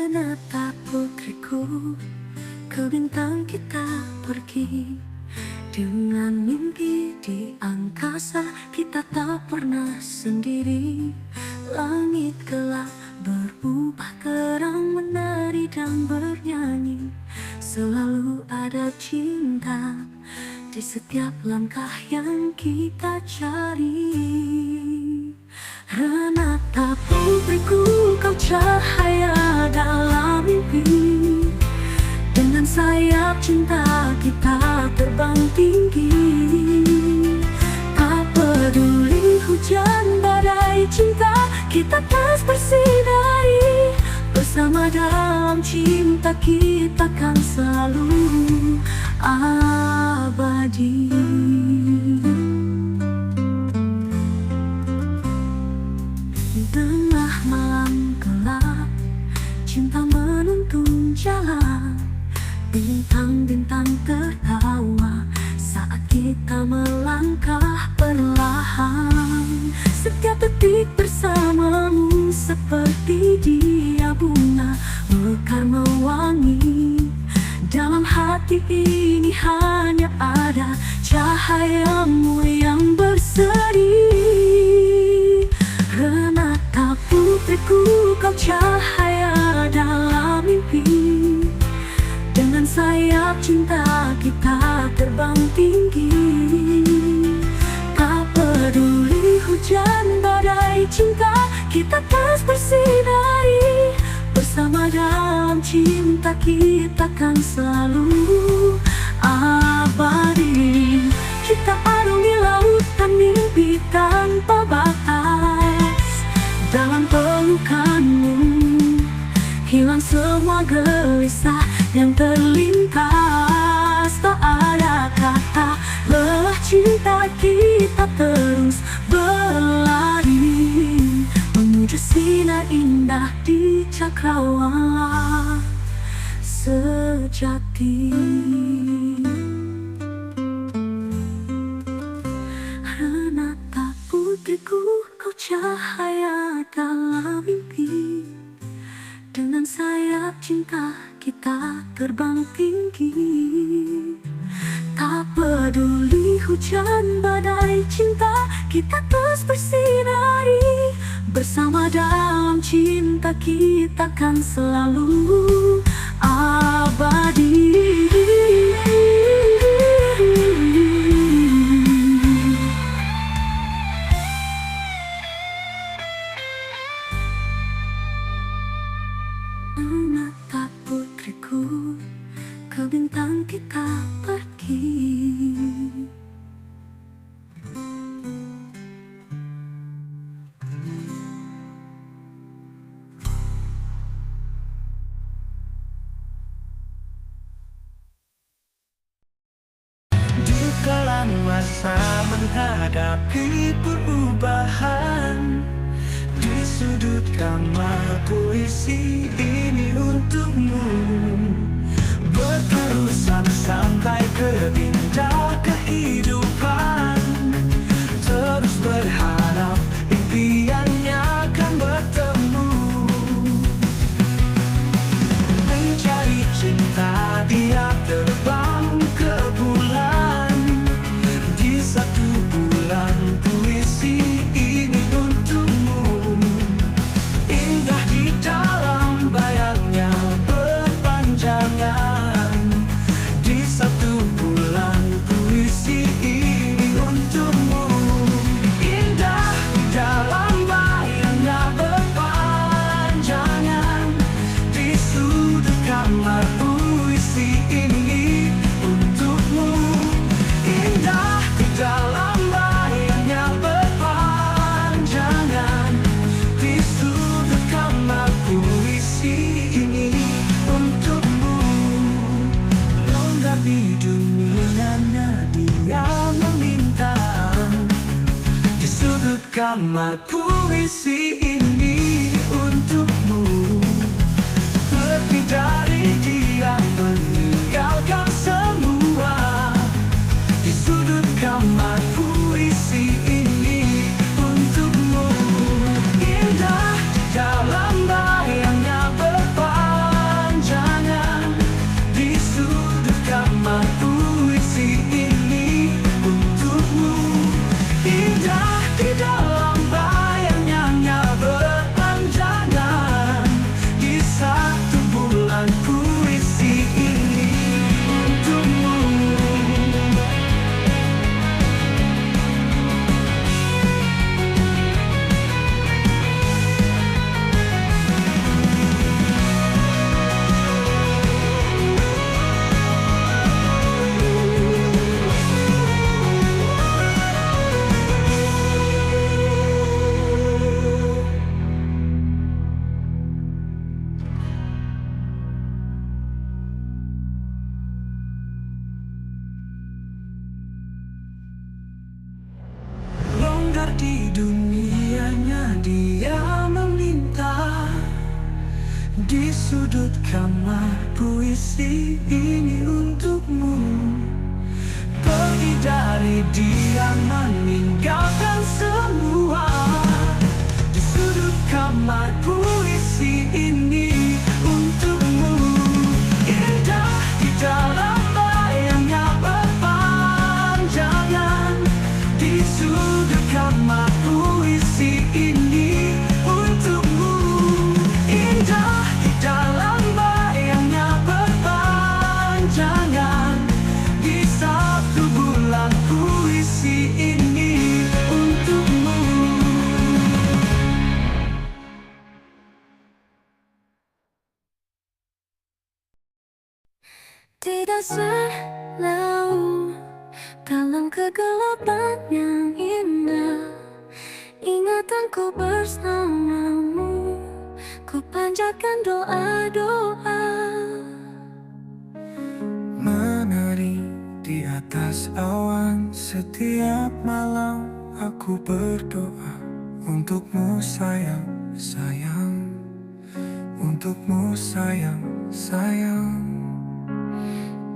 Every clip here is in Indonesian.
Renata putriku, ke bintang kita pergi. Dengan mimpi di angkasa, kita tak pernah sendiri. Langit gelap berubah terang, menari dan bernyanyi. Selalu ada cinta di setiap langkah yang kita cari. Renata putriku, kau cahaya dalam mimpi. Dengan sayap cinta kita terbang tinggi. Tak peduli hujan badai, cinta kita terus bersinari. Bersama dalam cinta kita kan selalu abadi. Di tengah malam gelap, cinta menuntun jalan. Bintang-bintang tertawa saat kita melangkah perlahan. Setiap detik bersamamu seperti dia bunga mekar mewangi. Dalam hati ini hanya ada cahayamu yang berseri. Renata putriku, kau cahaya dalam mimpi. Dengan sayap cinta kita terbang tinggi. Tak peduli hujan badai, cinta kita terus bersinari. Bersama dalam cinta kita kan selalu abadi. Kita arungi lautan mimpi tanpa batas. Dalam pelukanmu hilang semua gelisah yang terlintas. Tak ada kata lelah, cinta kita terus berlari menuju sinar indah di cakrawala sejati. Renata putriku, kau cahaya dalam mimpi. Dengan sayap cinta kita terbang tinggi. Tak peduli hujan badai, cinta kita terus bersinari. Bersama dalam cinta kita kan selalu abadi. Renata putriku, ke bintang kita pergi. Di kala masa menghadapi perubahan, di sudut kamar puisi ini untukmu. Berterusan sampai ke indah kehidupan. Terus berharap impiannya akan bertemu. Mencari cinta dia terbang ke bulan. Di satu bulan puisi ini untukmu. Indah di dalam bayangnya berpanjangan. Di satu bulan puisi ini untukmu. Indah di dalam bayangnya berpanjangan. Di sudut kamar puisi ini untukmu. Indah di dalam bayangnya berpanjangan. Di sudut kamar puisi ini untukmu. Longgar di dunianya dia meminta. Di sudut kamar puisi ini untukmu. Lebih dari dia meninggalkan semua. Di sudut kamar puisi ini untukmu. Indah di dalam bayangnya berpanjangan. Di sudut kamar puisi ini untukmu. Pergi dari dia meninggalkan semua. Di sudut kamar puisi ini untukmu. Indah di dalam bayangnya berpanjangan. Di sudut kamar puisi ini untukmu. Indah di dalam bayangnya berpanjangan. Di satu bulan puisi ini untukmu. Di dasar laut, dalam kegelapan yang indah, ingatanku bersamamu. Ku panjatkan doa-doa. Menari di atas awan, setiap malam aku berdoa untukmu sayang, sayang. Untukmu sayang, sayang.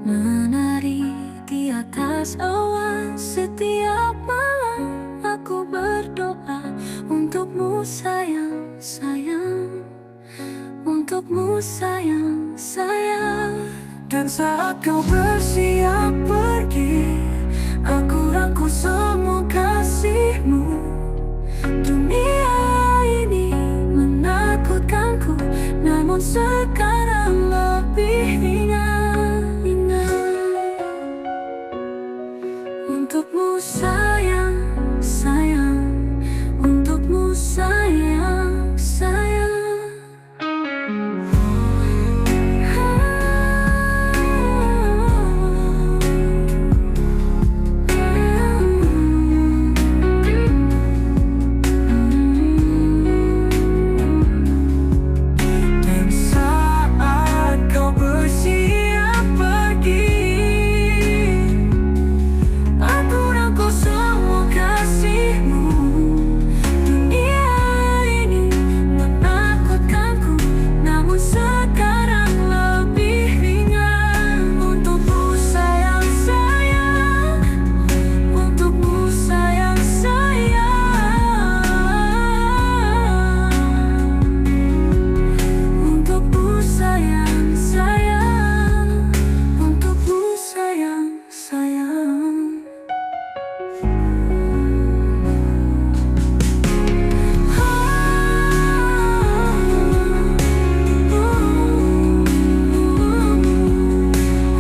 Menari di atas awan, setiap malam aku berdoa untukmu sayang, sayang. Untukmu sayang, sayang. Dan saat kau bersiap pergi, aku rangkul semua kasihmu. Dunia ini menakutkanku, namun sekarang lebih ringan. Untukmu sayang, sayang. Untukmu sayang, sayang. Dan saat kau bersiap pergi, aku rangkul semua kasihmu. Dunia ini menakutkanku, namun sekarang lebih ringan. Untukmu sayang, sayang. Untukmu sayang, sayang. Untukmu sayang, sayang. Untukmu sayang, sayang.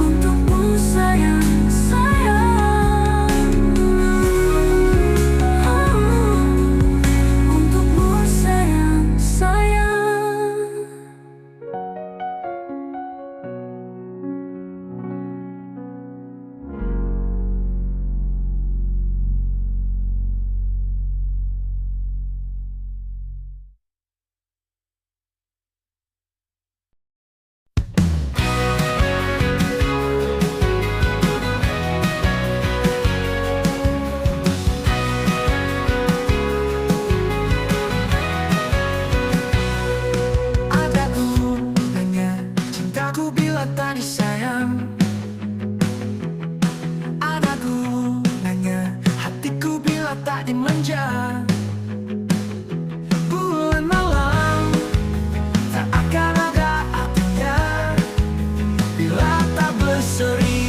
Untukmu sayang, sayang. Untukmu sayang, sayang. Ada gunanya cintaku bila tak disayang. Ada gunanya hatiku bila tak dimanja. Bulan malam tak akan ada artinya bila tak berseri.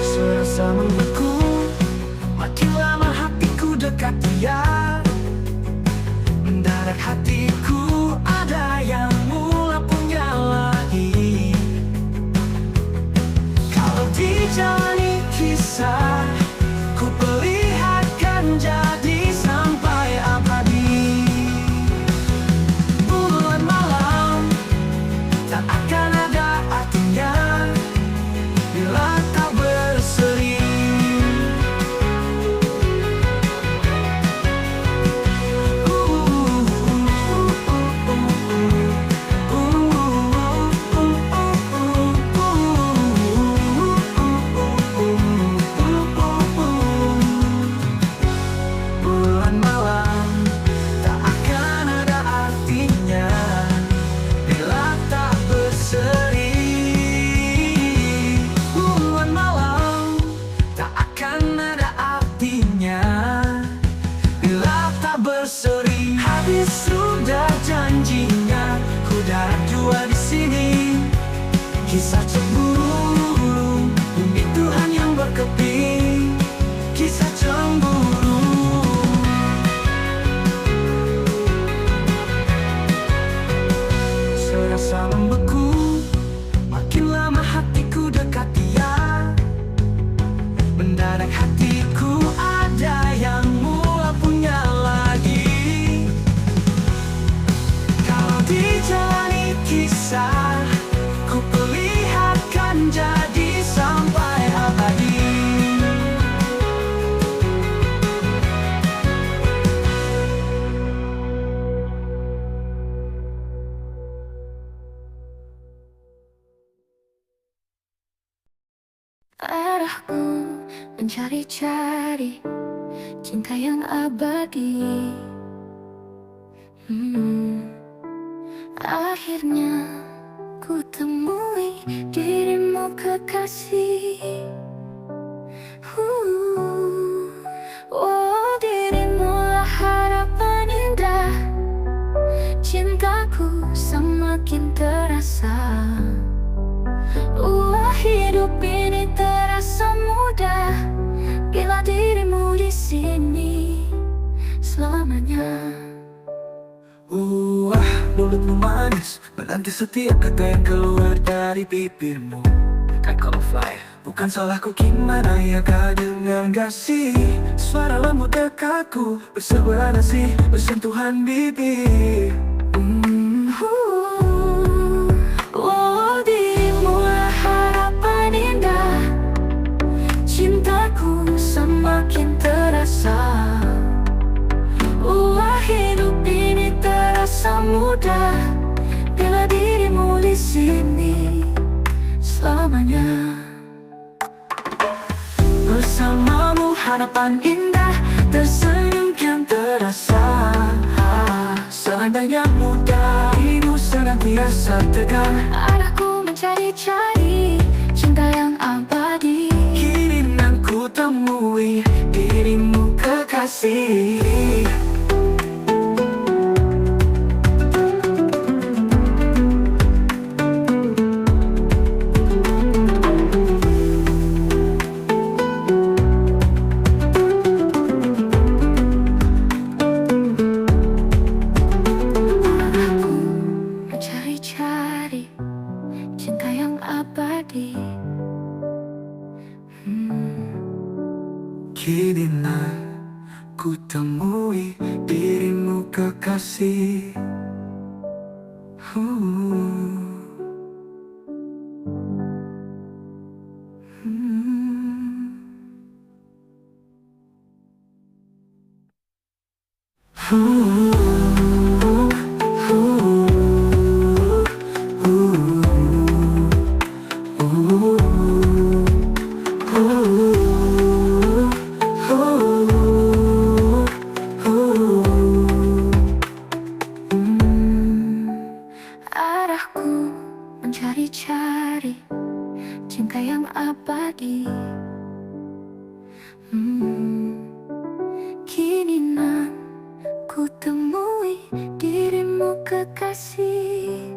Serasa membeku, makin lama hatiku dekat dia. Mendadak hatiku ada yang mula punya lagi. Kalau dijalani kisah, ku perlihatkan jadi sampai abadi. Bulan malam tak akan ada artinya bila tak berseri. Habis sudah janjinya, ku darat jua di sini. Kisah cemburu, bumi Tuhan yang berkeping. Kisah cemburu. Serasa membeku, makin lama hatiku dekat dia. Mendadak hatiku ada yang mula punya lagi. Kalau dijalani kisah, ku perlihatkan jadi sampai abadi. Arahku mencari-cari cinta yang abadi. Akhirnya ku temui dirimu kekasih. Oh, dirimulah harapan indah. Cintaku semakin terasa. Hidup ini terasa mudah bila dirimu di sini selamanya. Mulutmu manis, menanti setiap kata yang keluar dari bibirmu. Kan kalau fly, bukan salahku, gimana ya kau dengan kasih. Suara lembut dekatku, bersebelah nasi, bersentuhan bibir. Dirimulah harapan indah. Cintaku semakin terasa. Hidup ini terasa mudah bila dirimu di sini selamanya. Bersamamu harapan indah, tersenyum yang terasa. Seandainya mudah, hidup senantiasa tegar. Arahku mencari-cari cinta yang abadi. Kini nan ku temui dirimu kekasih. Kini nan ku temui dirimu kekasih. Arahku mencari-cari cinta yang abadi. Kini nan ku temui dirimu kekasih.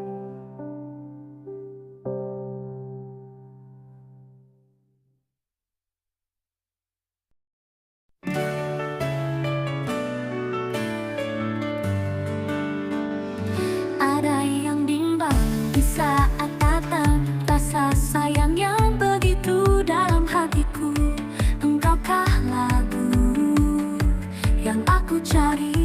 Ada yang bimbang di saat datang rasa sayang yang begitu dalam hatiku. Engkaukah lagu yang aku cari,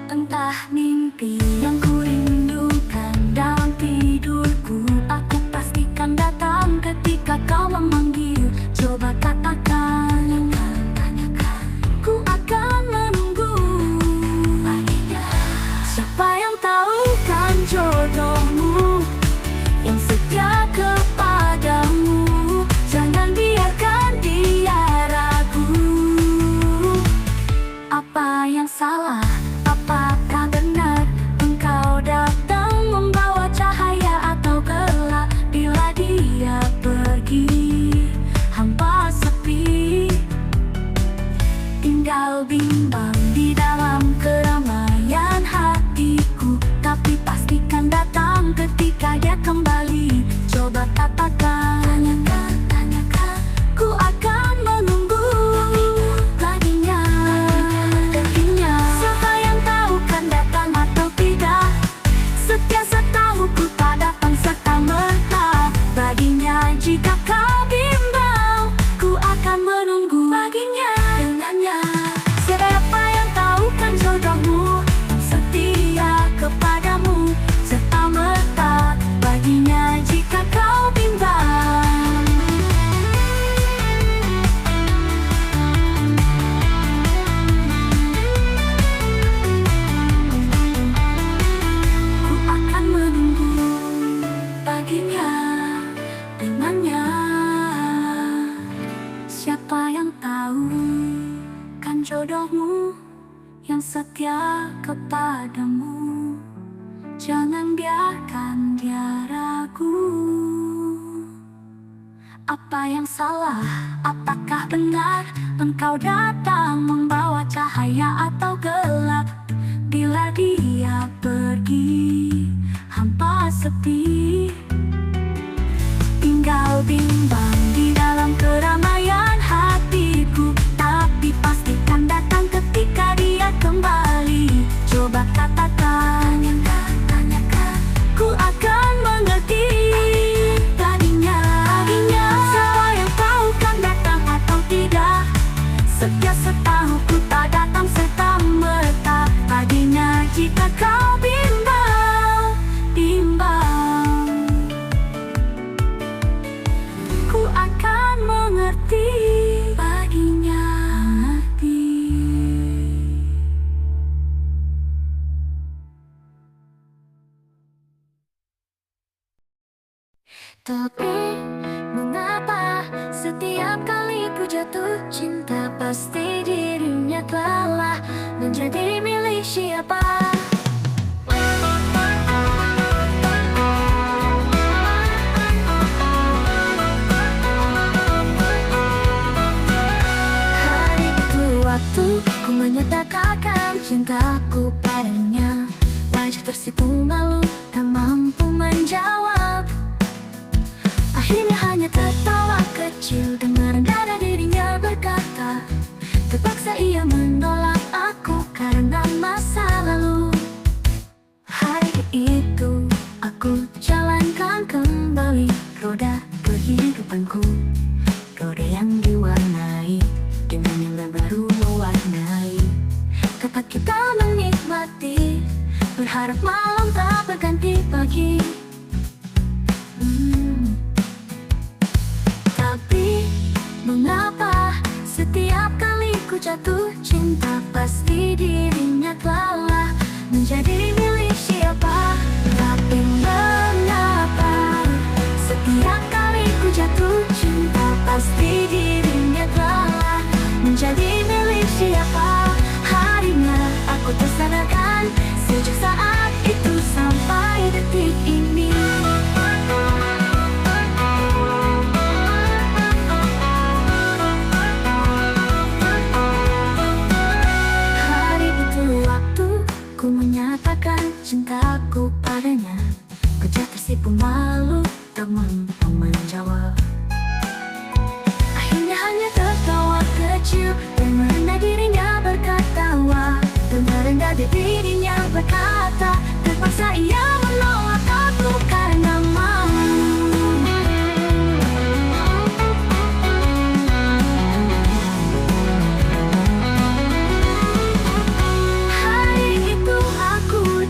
entah mimpi yang ku rindukan dalam tidurku. Aku pastikan datang ketika kau memanggil. Coba katakan, ku akan menunggu. Siapa yang tahu kan jodohmu yang setia kepadamu. Jangan biarkan dia ragu. Apa yang salah? Apakah benar engkau datang membawa cahaya atau gelap? Bila dia pergi, hampa sepi, tinggal bimbang di dalam setia kepadamu. Jangan biarkan dia ragu. Apa yang salah? Apakah benar? Engkau datang membawa cahaya atau gelap? Bila dia pergi, hampa sepi, tinggal bimbang di dalam keramaian hatiku. Tapi pastikan datang ketika dia kembali. Coba katakan, tanyakan, ku akan mengerti. Tadinya, siapa yang tahu kan datang atau tidak? Setiap setahuku tak datang serta-merta. Tadinya jika kau bimbang, ku akan mengerti. Baginya mengerti. Tapi mengapa setiap kali ku jatuh cinta, pasti dirinya telah menjadi milik siapa? Hari itu waktu ku menyatakan cintaku padanya, wajah tersipu malu, tak mampu menjawab. Akhirnya hanya tertawa kecil dengar nada dirinya berkata, terpaksa ia menolak aku karena masa lalu. Hari itu aku jalankan kembali roda kehidupanku, roda yang diwarnai dengan yang baru mewarnai. Tempat kita menikmati, berharap malam tak berganti pagi. Tapi mengapa setiap kali ku jatuh cinta, pasti dirinya telah menjadi milik siapa? Tapi mengapa setiap kali ku jatuh cinta, pasti dirinya telah menjadi milik siapa? Harinya aku tersadarkan sejak saat itu sampai detik ini. Ku menyatakan cintaku padanya, kejap tersipu malu, tak mampu menjawab. Akhirnya hanya tertawa kecil dan merendah dirinya berkata, wah, dan merendah dirinya berkata, terpaksa ia menolak aku karena malu.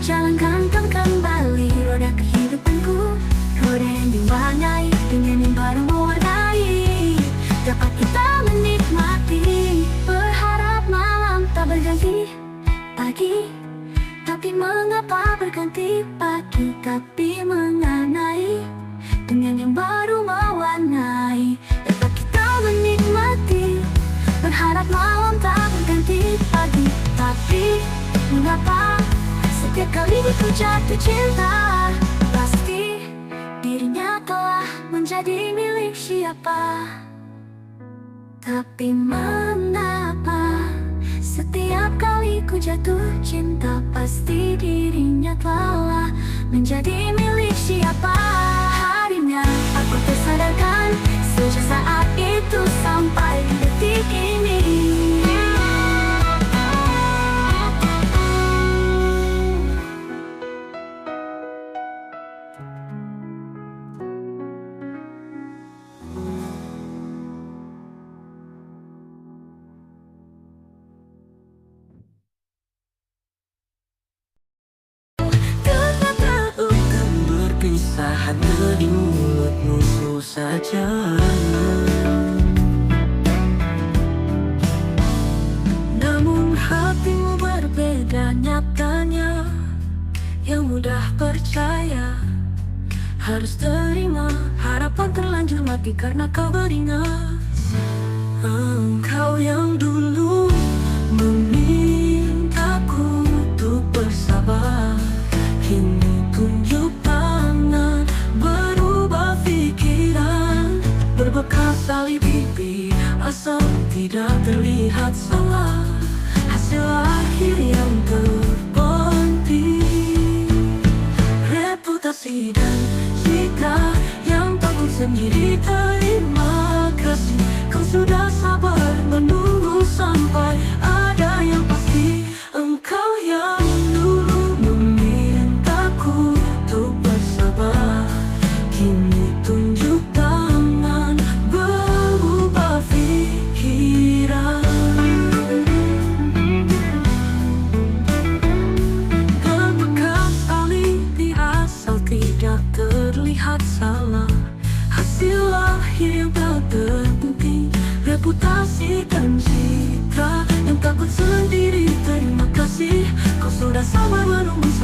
Jalankan kembali roda kehidupanku, roda yang diwarnai dengan yang baru mewarnai. Dapat kita menikmati, berharap malam tak berganti pagi. Tapi mengapa berganti pagi, tapi mengenai dengan yang baru mewarnai. Dapat kita menikmati, berharap malam tak berganti pagi. Tapi mengapa setiap kali ku jatuh cinta, pasti dirinya telah menjadi milik siapa? Tapi mengapa setiap kali ku jatuh cinta, pasti dirinya telah menjadi milik siapa? Harinya aku tersadarkan sejak saat itu sampai detik ini. Hanya di mulutmu saja, namun hatimu berbeda nyatanya. Yang mudah percaya harus terima, harapan terlanjur mati karena kau beringat. Engkau yang dulu memintaku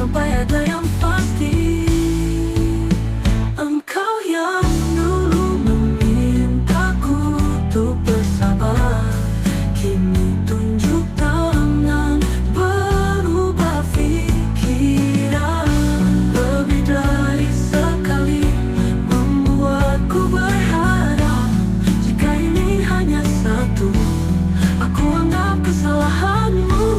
sampai ada yang pasti. Engkau yang dulu memintaku untuk bersabar, kini tunjuk tangan berubah pikiran. Lebih dari sekali membuatku berharap, jika ini hanya satu, aku anggap kesalahanmu.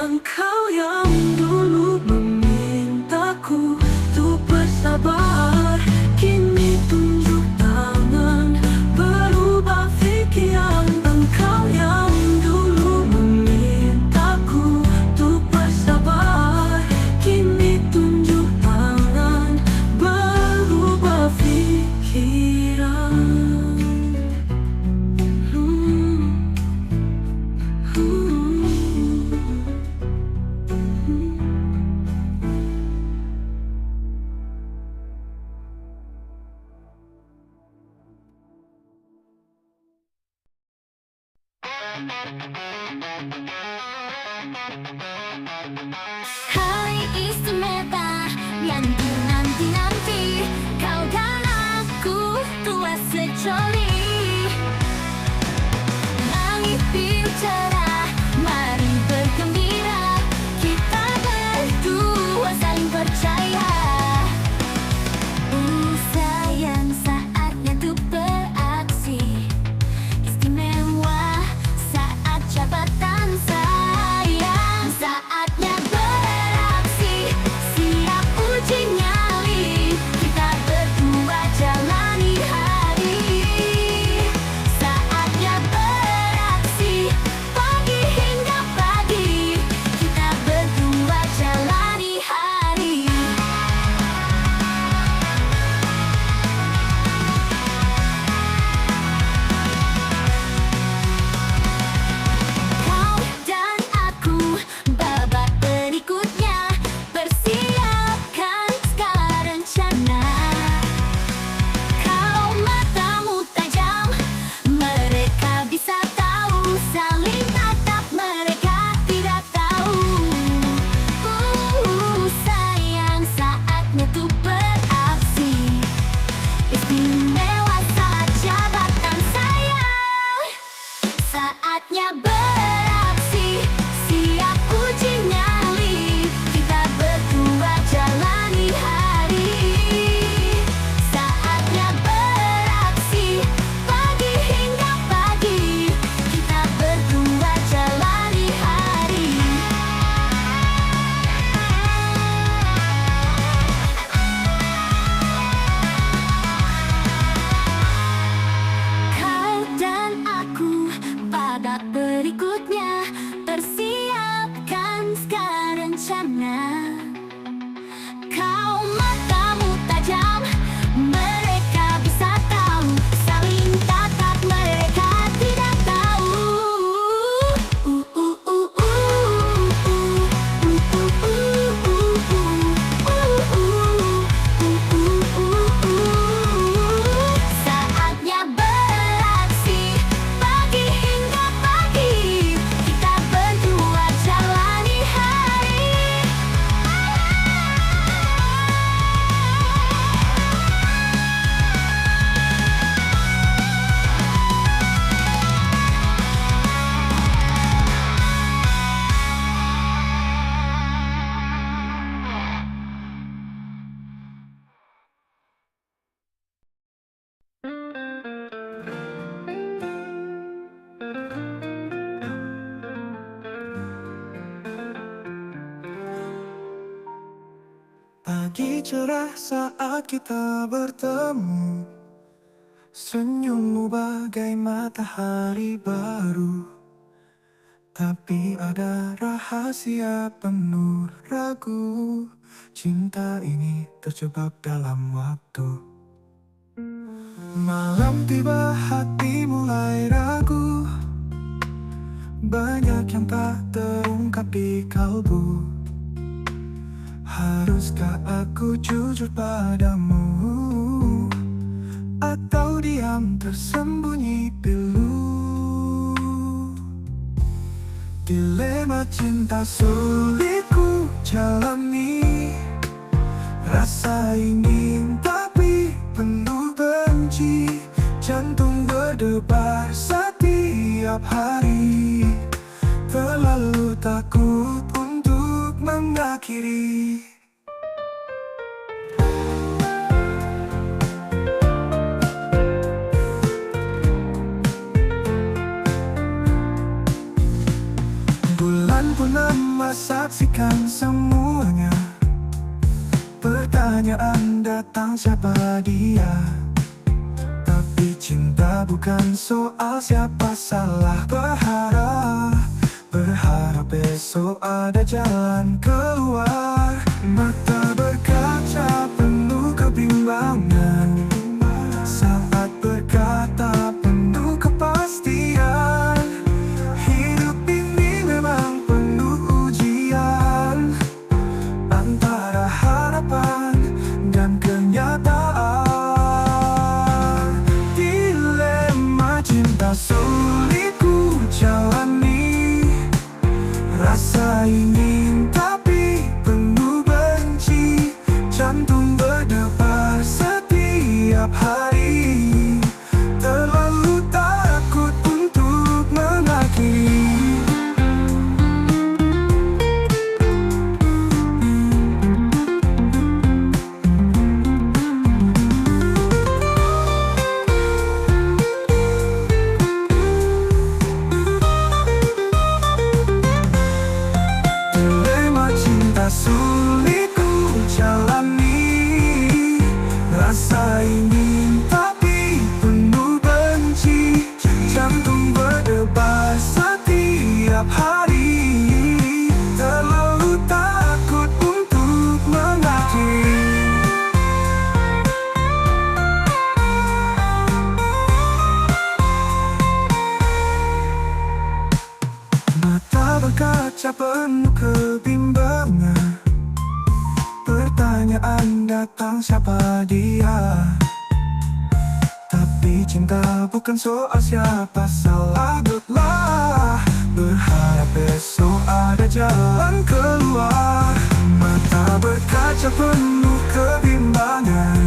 Engkau yang dulu memintaku untuk bersabar, kini tunjuk tangan berubah pikiran. Engkau yang dulu memintaku untuk bersabar, kini tunjuk tangan berubah pikiran. Hari istimewa yang dinanti-nanti, kau dan aku telah sejoli. Langit biru cerah, mari bergembira, kita berdua saling percaya. Sayang, saatnya untuk beraksi, istimewa saat jabatan sayang. Saatnya beraksi, siap uji nyali, kita berdua jalani hari. Saatnya beraksi, pagi hingga pagi, kita berdua jalani hari. Kau dan aku, babak berikutnya, persiapkan segala rencana. Kau matamu tajam, mereka bisa tahu, saling tatap mereka tidak tahu. Sayang, saatnya untuk beraksi, istimewa saat jabatan sayang. Saatnya beraksi, siap uji nyali, kita berdua jalani hari. Saatnya beraksi, pagi hingga pagi, kita berdua jalani hari. Kau dan aku, babak berikutnya, persiapkan segala rencana. Kau matamu tajam, mereka bisa tahu, saling tatap mereka tidak tahu. Saatnya beraksi, pagi hingga pagi, kita berdua jalani hari. Pagi cerah saat kita bertemu, senyummu bagai matahari baru. Tapi ada rahasia penuh ragu, cinta ini terjebak dalam waktu. Malam tiba hati mulai ragu, banyak yang tak terungkap di kalbu. Haruskah aku jujur padamu, atau diam tersembunyi pilu? Dilema cinta sulit ku jalani. Rasa ingin tapi penuh benci, jantung berdebar setiap hari. Terlalu takut untuk mengakhiri. Bulan purnama saksikan semuanya. Pertanyaan datang, siapa dia? Tapi cinta bukan soal siapa salah. Berharap besok ada jalan keluar. Mata berkaca penuh kebimbangan, saat berkata penuh kepastian. Hidup ini memang penuh ujian, antara harapan dan kenyataan. Dilema cinta sulit ku jalani. Rasa ingin tapi penuh benci, jantung berdebar setiap hari. Terlalu takut untuk mengakhiri. Sulit ku jalani. Rasa ingin tapi penuh benci, jantung berdebar setiap hari. Terlalu takut untuk mengakhiri. Mata berkaca penuh kebimbangan. Pertanyaan datang, siapa dia? Tapi cinta bukan soal siapa salah. Berharap besok ada jalan keluar. Mata berkaca penuh kebimbangan,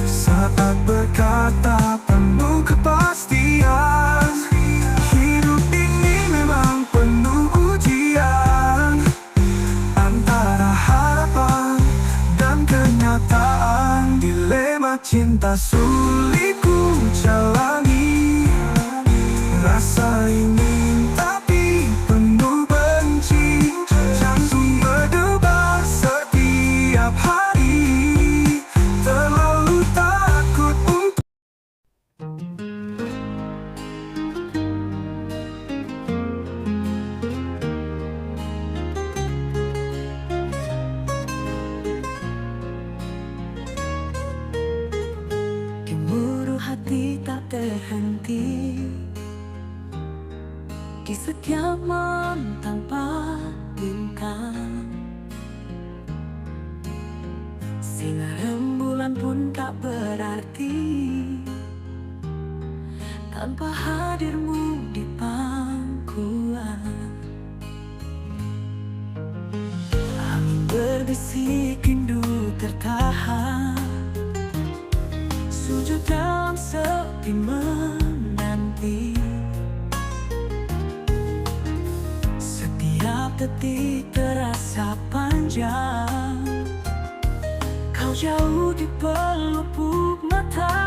saat berkata penuh kepastian. Hidup ini memang penuh ujian, antara harapan dan kenyataan. Dilema cinta sulit ku jalani. Rasa ingin tapi penuh benci, jantung berdebar setiap hari. Terlalu takut untuk gemuruh hati tak terhenti. Di setiap malam tanpa bintang, sinar rembulan pun tak berarti tanpa hadirmu di pangkuan. Angin berbisik rindu tertahan, sujud dalam sepi menanti. Setiap detik terasa panjang, kau jauh di pelupuk mata.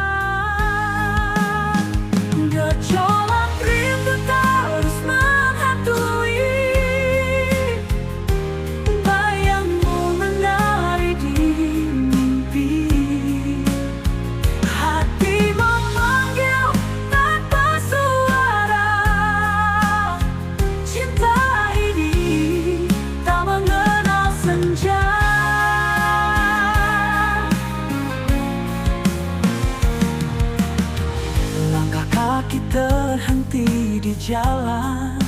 Gejolak rindu terus menghantui, bayangmu menari di mimpi. Hati memanggil tanpa suara, cinta ini tak mengenal senja. Langkah kaki terhenti di jalan,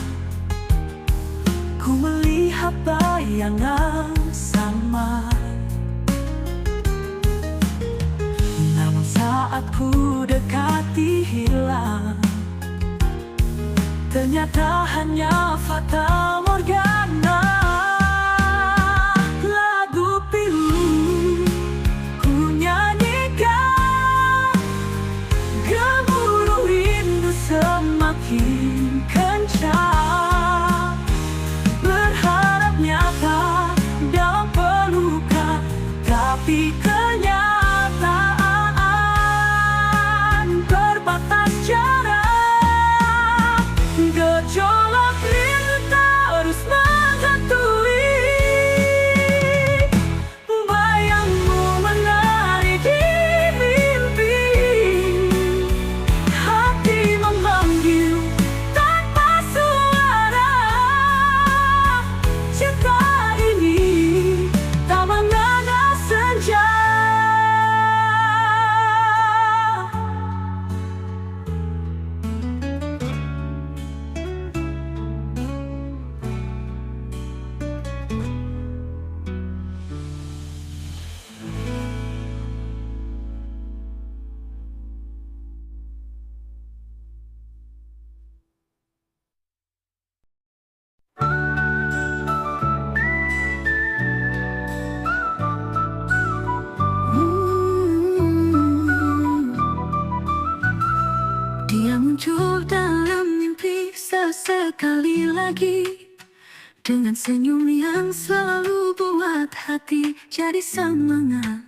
ku melihat bayangan sama. Namun saat ku dekati hilang, ternyata hanya fata morgana. jadi kenyataan. Berbatas jarak, gejolak rindu terus menghantui. Bayangmu menari di mimpi, hati memanggil tanpa suara. Cinta ini tak mengena senja. Dia muncul dalam mimpi sesekali lagi, dengan senyum yang selalu buat hati jadi semangat.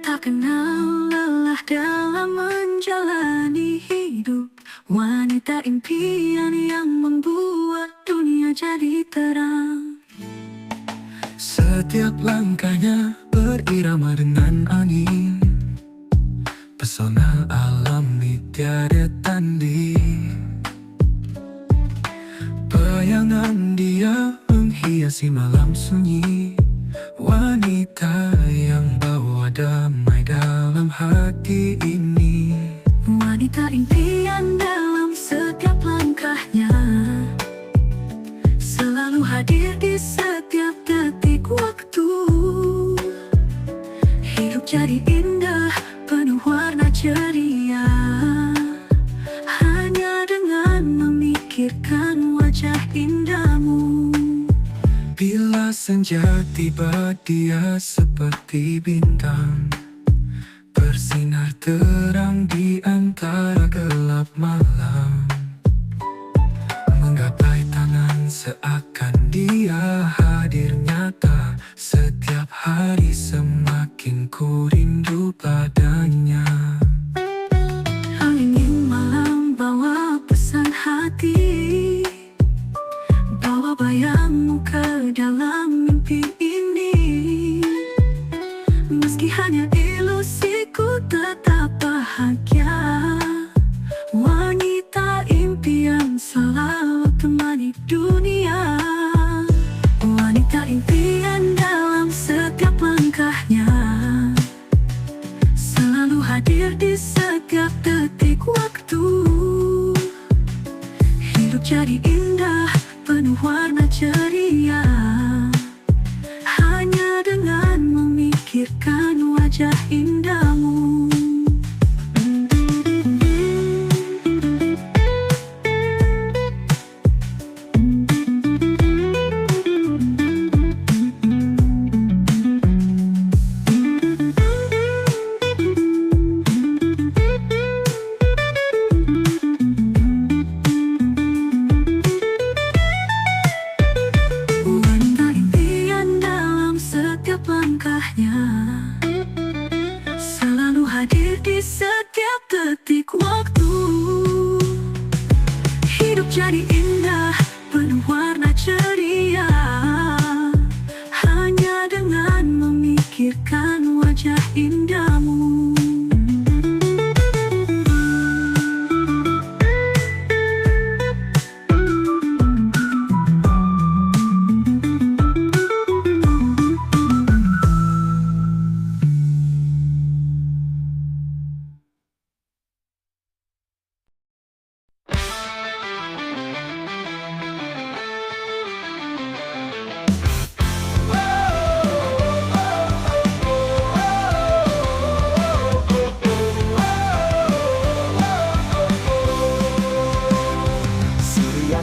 Tak kenal lelah dalam menjalani hidup, wanita impian yang membuat dunia jadi terang. Setiap langkahnya berirama dengan angin, pesona alami tiada tanding. Bayangan dia menghiasi malam sunyi, wanita yang bawa damai dalam hati ini. Wanita impian dalam setiap langkahnya, selalu hadir di setiap detik waktu. Hidup jadi indah, penuh warna ceria, hanya dengan memikirkan wajah indahmu. Bila senja tiba, dia seperti bintang, bersinar terang di antara gelap malam. Menggapai tangan seakan dia hadir nyata, setiap hari semakin ku rindu padanya. Angin malam bawa pesan hati, bawa bayangmu ke dalam mimpi ini. Meski hanya ilusiku tetap bahagia, wanita impian selalu temani dunia. Wanita impian dalam setiap langkahnya, selalu hadir di setiap detik waktu. Hidup jadi indah, penuh warna ceria, hanya dengan memikirkan wajah indahmu. Wanita impian dalam setiap langkahnya, selalu hadir di setiap detik waktu. Hidup jadi indah, penuh warna ceria, hanya dengan memikirkan wajah indahmu.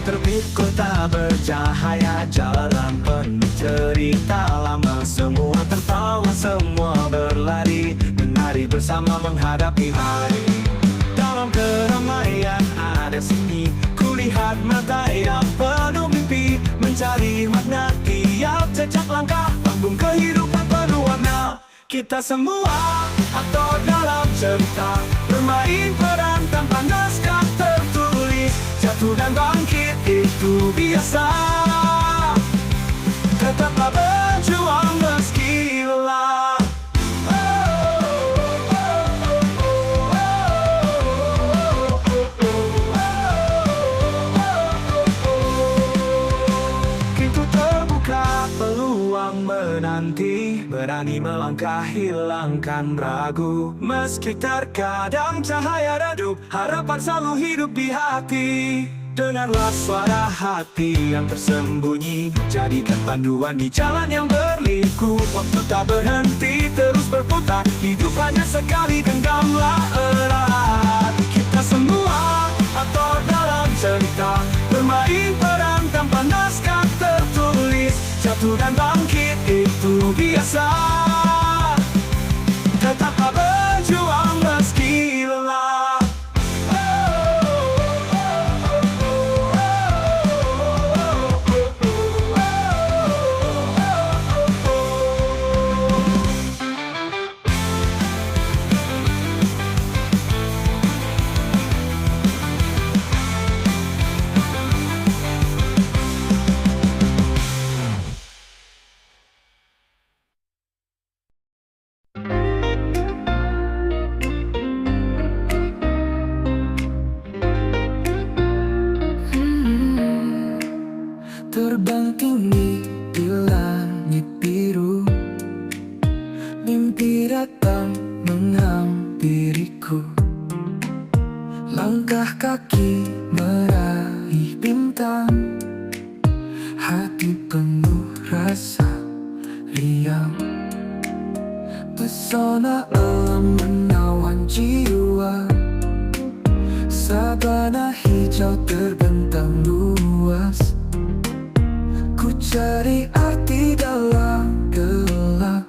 Terbit kota bercahaya, jalan penuh cerita lama. Semua tertawa, semua berlari, menari bersama menghadapi hari. Dalam keramaian ada sini, kulihat mata yang penuh mimpi, mencari makna tiap jejak langkah, panggung kehidupan penuh warna. Kita semua aktor dalam cerita, bermain peran tanpa naskah tertulis. Jatuh dan bangkit itu biasa, tetaplah berjuang meski lelah. Pintu terbuka, peluang menanti, berani melangkah, hilangkan ragu. Meski terkadang cahaya redup, harapan selalu hidup di hati. Dengarlah suara hati yang tersembunyi, jadikan panduan di jalan yang berliku. Waktu tak berhenti, terus berputar, hidup hanya sekali, genggamlah erat. Kita semua aktor dalam cerita, bermain peran tanpa naskah tertulis. Jatuh dan bangkit itu biasa, tetaplah berjuang meski lelah. Terbang tinggi di langit biru, mimpi datang menghampiriku. Langkah kaki meraih bintang, hati penuh rasa riang. Pesona alam menawan jiwa, sabana hijau terbentang luas. Ku cari arti dalam gelap,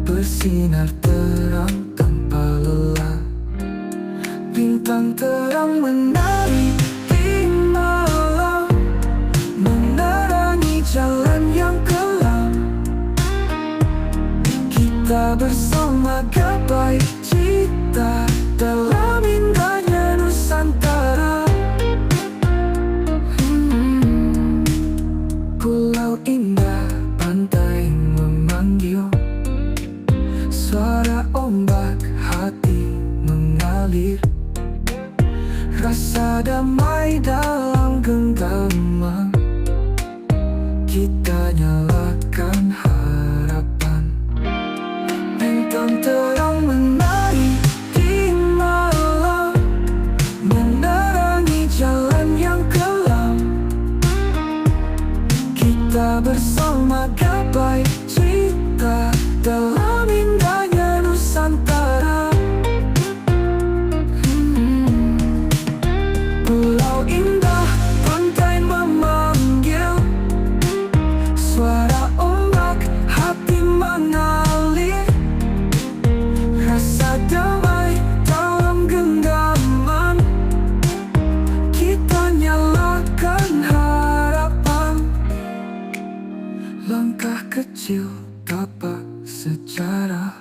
bersinar terang tanpa lelah. Bintang terang menari di malam, menerangi jalan yang kelam. Kita bersama gapai cita dalam indahnya Nusantara. Pulau indah, pantai memanggil, suara ombak, hati mengalir. Rasa damai dalam genggaman, kita nyalakan harapan. Bintang terang menari di malam, menerangi jalan yang kelam. Kita bersama gapai cita dalam indahnya Nusantara. Pulau indah, pantai memanggil, suara ombak, hati mengalir. Rasa damai dalam genggaman, kita nyalakan harapan. Langkah kecil tapak sejarah,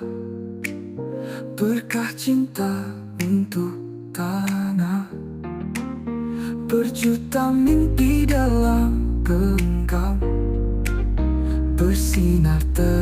berkah cinta untuk tanah. Berjuta mimpi dalam genggam, bersinar terang